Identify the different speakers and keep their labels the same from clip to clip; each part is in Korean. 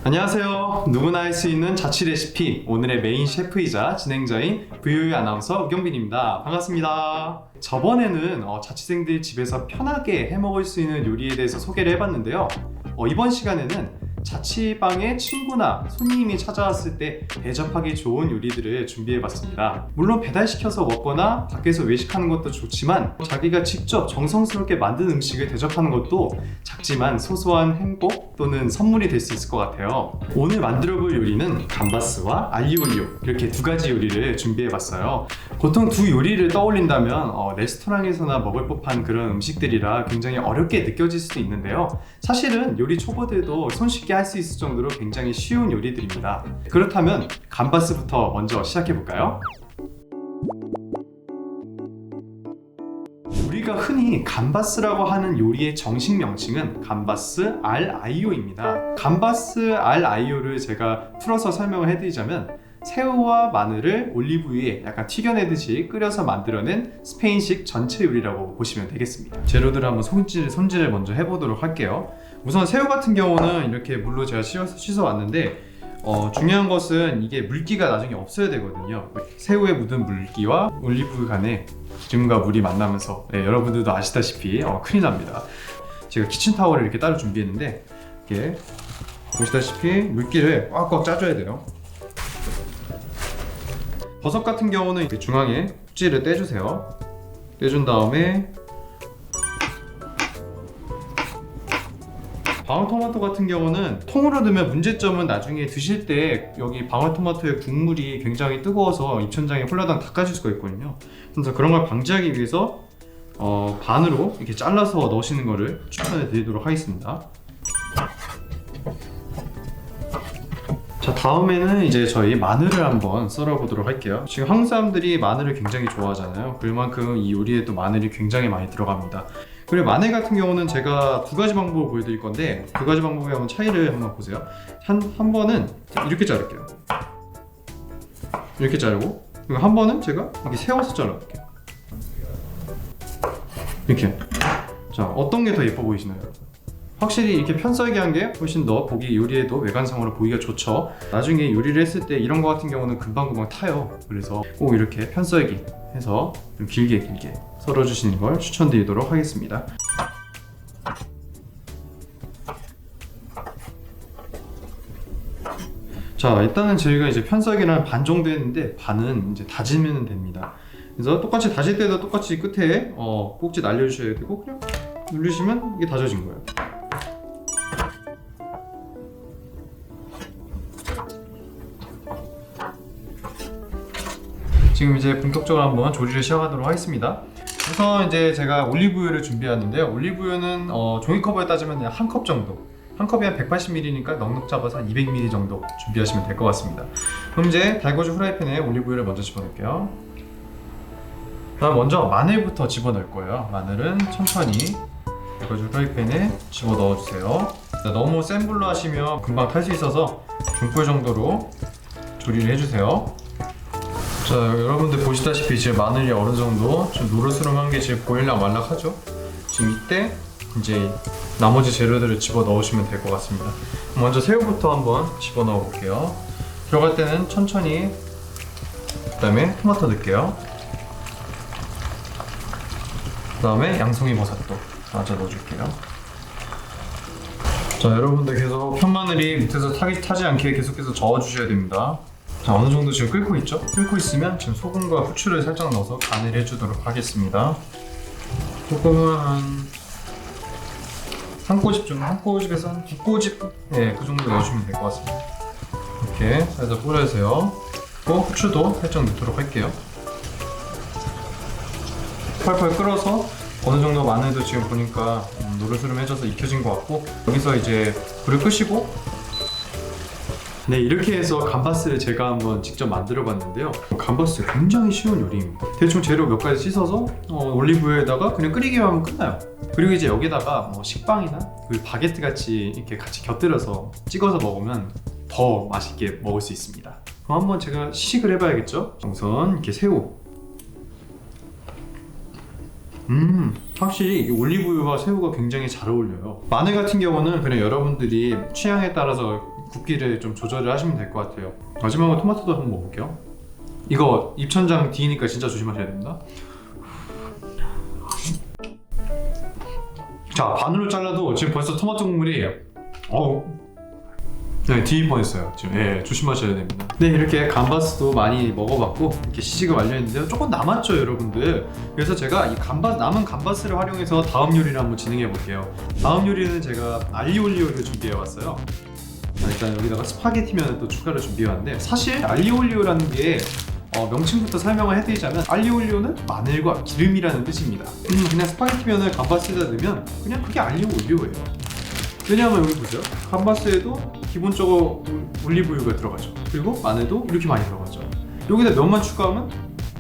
Speaker 1: 안녕하세요. 누구나 할 수 있는 자취 레시피 오늘의 메인 셰프이자 진행자인 VOE 아나운서 우경빈입니다. 반갑습니다. 저번에는 자취생들이 집에서 편하게 해먹을 수 있는 요리에 대해서 소개를 해봤는데요. 이번 시간에는 자취방에 친구나 손님이 찾아왔을 때 대접하기 좋은 요리들을 준비해봤습니다. 물론 배달시켜서 먹거나 밖에서 외식하는 것도 좋지만 자기가 직접 정성스럽게 만든 음식을 대접하는 것도 작지만 소소한 행복 또는 선물이 될 수 있을 것 같아요. 오늘 만들어볼 요리는 감바스와 알리올리오 이렇게 두 가지 요리를 준비해봤어요. 보통 두 요리를 떠올린다면 레스토랑에서나 먹을 법한 그런 음식들이라 굉장히 어렵게 느껴질 수도 있는데요. 사실은 요리 초보들도 손쉽게 할 수 있을 정도로 굉장히 쉬운 요리들입니다. 그렇다면 감바스부터 먼저 시작해볼까요? 우리가 흔히 감바스라고 하는 요리의 정식 명칭은 감바스 알 아이오입니다. 감바스 알 아이오를 제가 풀어서 설명을 해드리자면 새우와 마늘을 올리브유에 약간 튀겨내듯이 끓여서 만들어낸 스페인식 전체 요리라고 보시면 되겠습니다. 재료들을 한번 손질을 먼저 해보도록 할게요. 우선 새우 같은 경우는 이렇게 물로 제가 씻어왔는데 중요한 것은 이게 물기가 나중에 없어야 되거든요. 새우에 묻은 물기와 올리브유 간에 기름과 물이 만나면서 여러분들도 아시다시피 큰일 납니다. 제가 키친타월을 이렇게 따로 준비했는데 이렇게 보시다시피 물기를 꽉꽉 짜줘야 돼요. 버섯 같은 경우는 이렇게 중앙에 꼭지를 떼주세요. 떼준 다음에 방울토마토 같은 경우는 통으로 넣으면 문제점은 나중에 드실 때 여기 방울토마토의 국물이 굉장히 뜨거워서 입천장에 홀라당 닦아질 수가 있거든요. 그래서 그런 걸 방지하기 위해서 반으로 이렇게 잘라서 넣으시는 것을 추천해 드리도록 하겠습니다. 자, 다음에는 이제 저희 마늘을 한번 썰어 보도록 할게요. 지금 한국 사람들이 마늘을 굉장히 좋아하잖아요. 그만큼 이 요리에 또 마늘이 굉장히 많이 들어갑니다. 그리고 마늘 같은 경우는 제가 두 가지 방법을 보여드릴 건데 두 가지 방법의 한번 차이를 한번 보세요. 한 번은 이렇게 자를게요. 이렇게 자르고, 그리고 한 번은 제가 이렇게 세워서 잘라볼게요. 이렇게. 자, 어떤 게 더 예뻐 보이시나요? 확실히 이렇게 편썰기한 게 훨씬 더 보기 요리에도 외관상으로 보기가 좋죠. 나중에 요리를 했을 때 이런 거 같은 경우는 금방금방 타요. 그래서 꼭 이렇게 편썰기 해서 좀 길게 썰어주시는 걸 추천드리도록 하겠습니다. 자, 일단은 저희가 이제 편썰기를 반 정도 했는데 반은 이제 다지면 됩니다. 그래서 똑같이 다질 때도 똑같이 끝에 꼭지 날려주셔야 되고 그냥 누르시면 이게 다져진 거예요. 지금 이제 본격적으로 한번 조리를 시작하도록 하겠습니다. 우선 이제 제가 올리브유를 준비하는데요. 올리브유는 종이컵에 따지면 한 컵 정도, 한 컵이 한 180ml니까 넉넉 잡아서 한 200ml 정도 준비하시면 될 것 같습니다. 그럼 이제 달궈진 후라이팬에 올리브유를 먼저 집어넣을게요. 그다음 먼저 마늘부터 집어넣을 거예요. 마늘은 천천히 달궈진 후라이팬에 집어 넣어주세요. 너무 센 불로 하시면 금방 탈 수 있어서 중불 정도로 조리를 해주세요. 자, 여러분들 보시다시피 지금 마늘이 어느 정도 좀 노릇스름한 게 지금 보일락 말락하죠? 지금 이때 이제 나머지 재료들을 집어 넣으시면 될 것 같습니다. 먼저 새우부터 한번 집어 넣어 볼게요. 들어갈 때는 천천히. 그 다음에 토마토 넣을게요. 그 다음에 양송이 버섯도 마저 넣어줄게요. 자, 여러분들 계속 편마늘이 밑에서 타지 않게 계속해서 저어주셔야 됩니다. 자, 어느 정도 지금 끓고 있죠? 끓고 있으면 지금 소금과 후추를 살짝 넣어서 간을 해주도록 하겠습니다. 소금은 한 꼬집 정도, 한 꼬집에서 한 두 꼬집, 그 정도 넣어주시면 될 것 같습니다. 이렇게 살짝 뿌려주세요. 또 후추도 살짝 넣도록 할게요. 펄펄 끓어서 어느 정도 마늘도 지금 보니까 노릇스름해져서 익혀진 것 같고, 여기서 이제 불을 끄시고, 네, 이렇게 해서 감바스를 제가 한번 직접 만들어 봤는데요. 감바스 굉장히 쉬운 요리입니다. 대충 재료 몇 가지 씻어서 올리브유에다가 그냥 끓이기만 하면 끝나요. 그리고 이제 여기다가 식빵이나 바게트 같이 이렇게 같이 곁들여서 찍어서 먹으면 더 맛있게 먹을 수 있습니다. 그럼 한번 제가 시식을 해봐야겠죠? 우선 이렇게 새우. 확실히 이 올리브유와 새우가 굉장히 잘 어울려요. 마늘 같은 경우는 그냥 여러분들이 취향에 따라서 굵기를 좀 조절을 하시면 될 것 같아요. 마지막으로 토마토도 한번 먹어볼게요. 이거 입천장 D니까 진짜 조심하셔야 됩니다. 자, 반으로 잘라도 지금 벌써 토마토 국물이 네, 뒤 뻔했어요. 지금 조심하셔야 됩니다. 네, 이렇게 감바스도 많이 먹어봤고 이렇게 시식을 완료했는데요. 조금 남았죠, 여러분들. 그래서 제가 이 남은 감바스를 활용해서 다음 요리를 한번 진행해 볼게요. 다음 요리는 제가 알리올리오를 준비해 왔어요. 일단 여기다가 스파게티면을 또 추가로 준비해 왔는데, 사실 알리올리오라는 게 명칭부터 설명을 해드리자면 알리올리오는 마늘과 기름이라는 뜻입니다. 그냥 스파게티면을 감바스에다 넣으면 그냥 그게 알리올리오예요. 왜냐하면 여기 보세요. 감바스에도 기본적으로 올리브유가 들어가죠. 그리고 마늘도 이렇게 많이 들어가죠. 여기다 면만 추가하면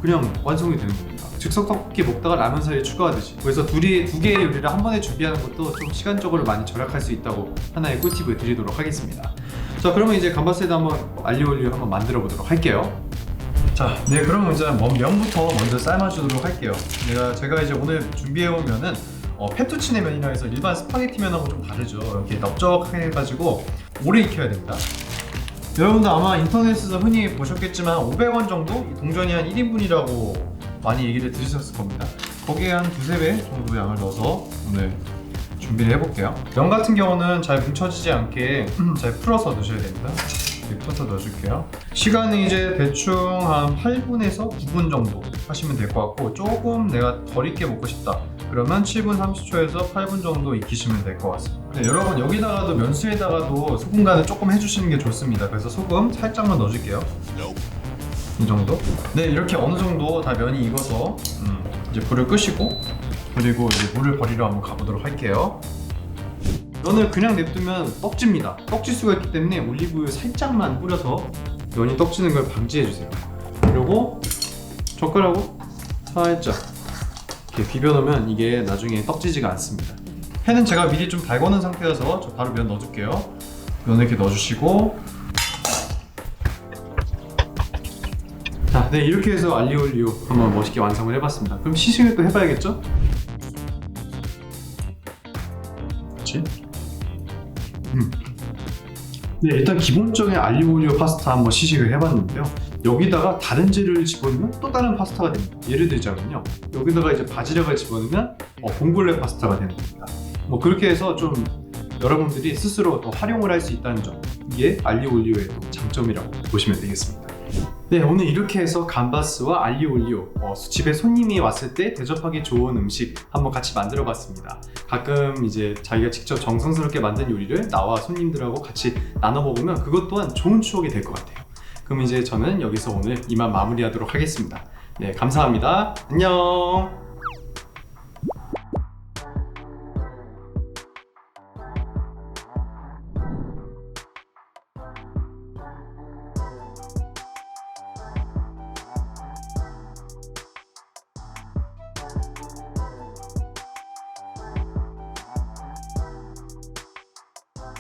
Speaker 1: 그냥 완성이 되는 겁니다. 즉석 떡볶이 먹다가 라면 사이에 추가하듯이. 그래서 두 개의 요리를 한 번에 준비하는 것도 좀 시간적으로 많이 절약할 수 있다고 하나의 꿀팁을 드리도록 하겠습니다. 자, 그러면 이제 감바스에다 한번 알리올리오 한번 만들어 보도록 할게요. 자, 네, 그럼 이제 면부터 먼저 삶아주도록 할게요. 제가 이제 오늘 준비해온 면은 페투치네 면이라 해서 일반 스파게티 면하고 좀 다르죠. 이렇게 넓적하게 해가지고 오래 익혀야 됩니다. 여러분들 아마 인터넷에서 흔히 보셨겠지만 500원 정도? 동전이 한 1인분이라고 많이 얘기를 들으셨을 겁니다. 거기에 한 두세 배 정도 양을 넣어서 오늘 준비를 해볼게요. 면 같은 경우는 잘 뭉쳐지지 않게 잘 풀어서 넣으셔야 됩니다. 이렇게 풀어서 넣어줄게요. 시간은 이제 대충 한 8분에서 9분 정도 하시면 될 것 같고, 조금 내가 덜 익게 먹고 싶다 그러면 7분 30초에서 8분 정도 익히시면 될 것 같습니다. 네, 여러분 여기다가도 면수에다가도 소금 간을 조금 해주시는 게 좋습니다. 그래서 소금 살짝만 넣어줄게요. 이 정도? 네, 이렇게 어느 정도 다 면이 익어서 이제 불을 끄시고, 그리고 이제 물을 버리러 한번 가보도록 할게요. 면을 그냥 냅두면 떡집니다. 떡질 수가 있기 때문에 올리브유 살짝만 뿌려서 면이 떡지는 걸 방지해주세요. 그리고 젓가락으로 살짝 이렇게 비벼놓으면 이게 나중에 떡지지가 않습니다. 팬은 제가 미리 좀 달궈놓은 상태여서 저 바로 면 넣어줄게요. 면 이렇게 넣어주시고, 자, 네, 이렇게 해서 알리올리오 한번 멋있게 완성을 해봤습니다. 그럼 시식을 또 해봐야겠죠? 그렇지? 네, 일단 기본적인 알리올리오 파스타 한번 시식을 해봤는데요. 여기다가 다른 재료를 집어넣으면 또 다른 파스타가 됩니다. 예를 들자면요, 여기다가 이제 바지락을 집어넣으면 봉골레 파스타가 되는 겁니다. 그렇게 해서 좀 여러분들이 스스로 더 활용을 할 수 있다는 점, 이게 알리올리오의 장점이라고 보시면 되겠습니다. 네, 오늘 이렇게 해서 감바스와 알리올리오, 집에 손님이 왔을 때 대접하기 좋은 음식 한번 같이 만들어 봤습니다. 가끔 이제 자기가 직접 정성스럽게 만든 요리를 나와 손님들하고 같이 나눠 먹으면 그것 또한 좋은 추억이 될 것 같아요. 그럼 이제 저는 여기서 오늘 이만 마무리하도록 하겠습니다. 네, 감사합니다. 안녕.